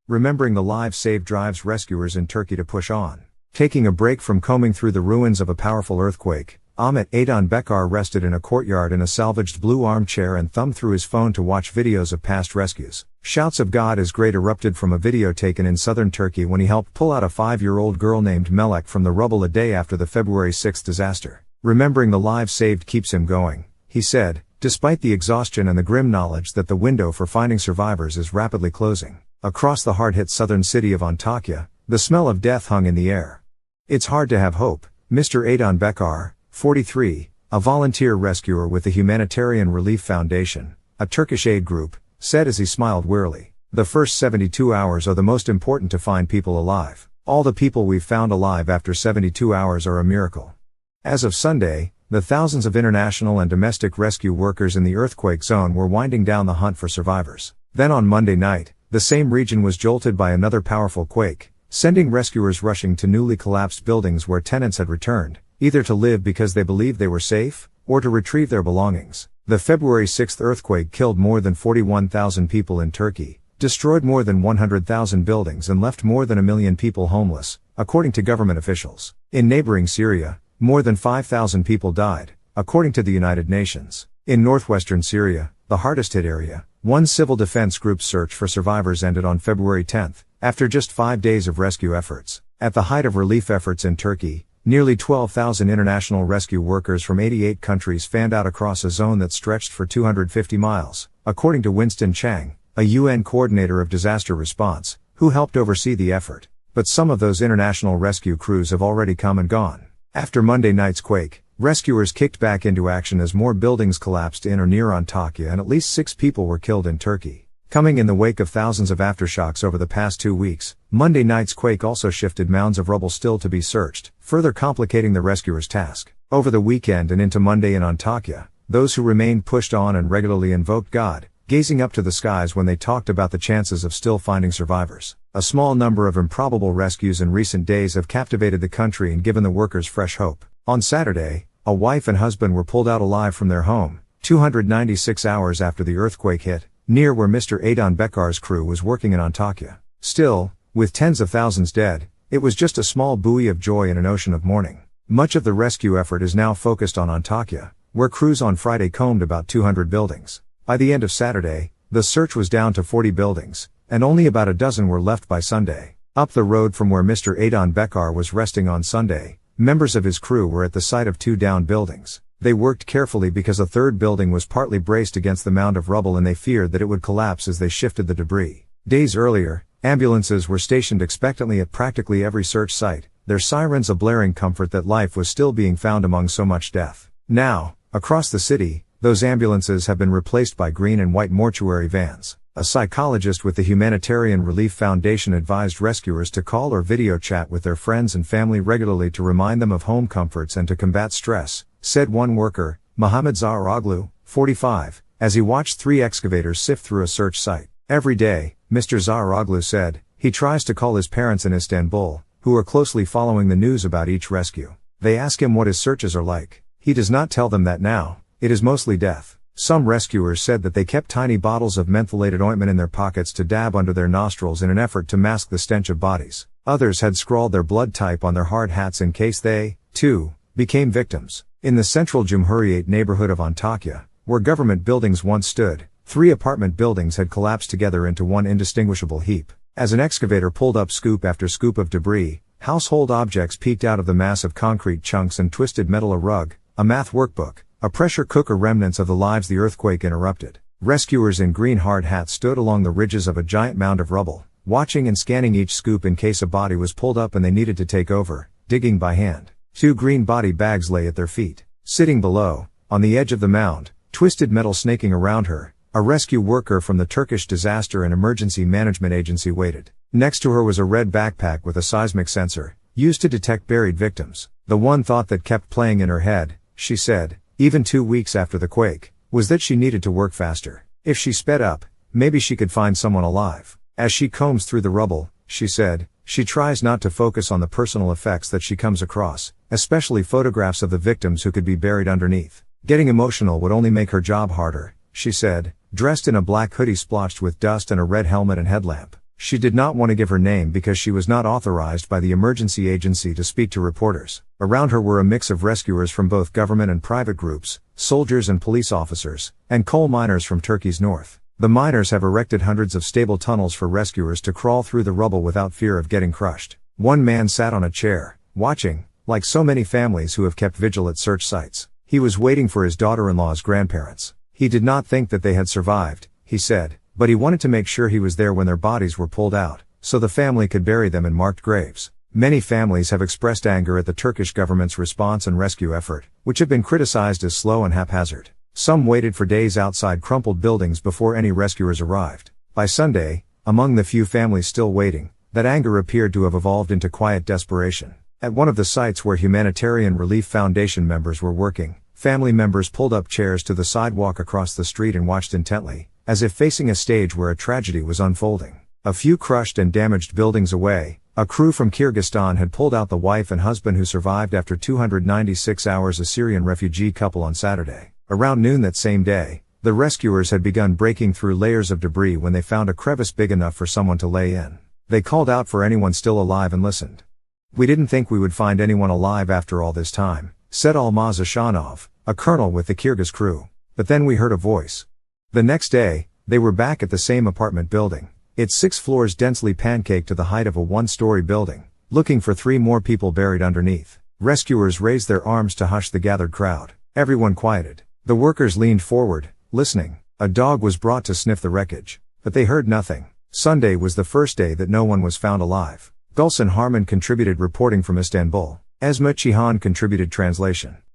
Remembering the lives saved drives rescuers in Turkey to push on. Taking a break from combing through the ruins of a powerful earthquake, Ahmet Aydanbekar rested in a courtyard in a salvaged blue armchair and thumbed through his phone to watch videos of past rescues. Shouts of God is Great erupted from a video taken in southern Turkey when he helped pull out a 5-year-old girl named Melek from the rubble a day after the February 6 disaster. Remembering the lives saved keeps him going, he said, despite the exhaustion and the grim knowledge that the window for finding survivors is rapidly closing. Across the hard-hit southern city of Antakya, the smell of death hung in the air. It's hard to have hope, Mr. Aydanbekar, 43, a volunteer rescuer with the Humanitarian Relief Foundation, a Turkish aid group, said as he smiled wearily. The first 72 hours are the most important to find people alive. All the people we've found alive after 72 hours are a miracle. As of Sunday, the thousands of international and domestic rescue workers in the earthquake zone were winding down the hunt for survivors. Then on Monday night, the same region was jolted by another powerful quake, sending rescuers rushing to newly collapsed buildings where tenants had returned, either to live because they believed they were safe, or to retrieve their belongings. The February 6 earthquake killed more than 41,000 people in Turkey, destroyed more than 100,000 buildings and left more than 1 million people homeless, according to government officials. In neighboring Syria, more than 5,000 people died, according to the United Nations. In northwestern Syria, the hardest hit area, one civil defense group's search for survivors ended on February 10, after just 5 days of rescue efforts. At the height of relief efforts in Turkey, nearly 12,000 international rescue workers from 88 countries fanned out across a zone that stretched for 250 miles, according to Winston Chang, a UN coordinator of disaster response, who helped oversee the effort. But some of those international rescue crews have already come and gone. After Monday night's quake, rescuers kicked back into action as more buildings collapsed in or near Antakya and at least 6 people were killed in Turkey. Coming in the wake of thousands of aftershocks over the past 2 weeks, Monday night's quake also shifted mounds of rubble still to be searched, further complicating the rescuers' task. Over the weekend and into Monday in Antakya, those who remained pushed on and regularly invoked God, gazing up to the skies when they talked about the chances of still finding survivors. A small number of improbable rescues in recent days have captivated the country and given the workers fresh hope. On Saturday, a wife and husband were pulled out alive from their home, 296 hours after the earthquake hit, near where Mr. Aydanbekar's crew was working in Antakya. Still, with tens of thousands dead, it was just a small buoy of joy in an ocean of mourning. Much of the rescue effort is now focused on Antakya, where crews on Friday combed about 200 buildings. By the end of Saturday, the search was down to 40 buildings, and only about a dozen were left by Sunday. Up the road from where Mr. Aydanbekar was resting on Sunday, members of his crew were at the site of 2 downed buildings. They worked carefully because a third building was partly braced against the mound of rubble and they feared that it would collapse as they shifted the debris. Days earlier, ambulances were stationed expectantly at practically every search site, their sirens a blaring comfort that life was still being found among so much death. Now, across the city, those ambulances have been replaced by green and white mortuary vans. A psychologist with the Humanitarian Relief Foundation advised rescuers to call or video chat with their friends and family regularly to remind them of home comforts and to combat stress, said one worker, Muhammad Zaharoglu, 45, as he watched 3 excavators sift through a search site. Every day, Mr. Zaharoglu said, he tries to call his parents in Istanbul, who are closely following the news about each rescue. They ask him what his searches are like. He does not tell them that now, it is mostly death. Some rescuers said that they kept tiny bottles of mentholated ointment in their pockets to dab under their nostrils in an effort to mask the stench of bodies. Others had scrawled their blood type on their hard hats in case they, too, became victims. In the central Cumhuriyet neighborhood of Antakya, where government buildings once stood, 3 apartment buildings had collapsed together into one indistinguishable heap. As an excavator pulled up scoop after scoop of debris, household objects peeked out of the mass of concrete chunks and twisted metal, a rug, a math workbook, a pressure cooker, remnants of the lives the earthquake interrupted. Rescuers in green hard hats stood along the ridges of a giant mound of rubble, watching and scanning each scoop in case a body was pulled up and they needed to take over, digging by hand. 2 green body bags lay at their feet. Sitting below, on the edge of the mound, twisted metal snaking around her, a rescue worker from the Turkish Disaster and Emergency Management Agency waited. Next to her was a red backpack with a seismic sensor, used to detect buried victims. The one thought that kept playing in her head, she said, even 2 weeks after the quake, was that she needed to work faster. If she sped up, maybe she could find someone alive. As she combs through the rubble, she said, she tries not to focus on the personal effects that she comes across, especially photographs of the victims who could be buried underneath. Getting emotional would only make her job harder, she said, dressed in a black hoodie splotched with dust and a red helmet and headlamp. She did not want to give her name because she was not authorized by the emergency agency to speak to reporters. Around her were a mix of rescuers from both government and private groups, soldiers and police officers, and coal miners from Turkey's north. The miners have erected hundreds of stable tunnels for rescuers to crawl through the rubble without fear of getting crushed. One man sat on a chair, watching, like so many families who have kept vigil at search sites. He was waiting for his daughter-in-law's grandparents. He did not think that they had survived, he said, but he wanted to make sure he was there when their bodies were pulled out, so the family could bury them in marked graves. Many families have expressed anger at the Turkish government's response and rescue effort, which have been criticized as slow and haphazard. Some waited for days outside crumpled buildings before any rescuers arrived. By Sunday, among the few families still waiting, that anger appeared to have evolved into quiet desperation. At one of the sites where Humanitarian Relief Foundation members were working, family members pulled up chairs to the sidewalk across the street and watched intently, as if facing a stage where a tragedy was unfolding. A few crushed and damaged buildings away, a crew from Kyrgyzstan had pulled out the wife and husband who survived after 296 hours, a Syrian refugee couple, on Saturday. Around noon that same day, the rescuers had begun breaking through layers of debris when they found a crevice big enough for someone to lay in. They called out for anyone still alive and listened. "We didn't think we would find anyone alive after all this time," said Almaz Ashanov, a colonel with the Kyrgyz crew. "But then we heard a voice." The next day, they were back at the same apartment building, its 6 floors densely pancaked to the height of a 1-story building, looking for 3 more people buried underneath. Rescuers raised their arms to hush the gathered crowd. Everyone quieted. The workers leaned forward, listening. A dog was brought to sniff the wreckage. But they heard nothing. Sunday was the first day that no one was found alive. Gulsen Harman contributed reporting from Istanbul. Esma Cihan contributed translation.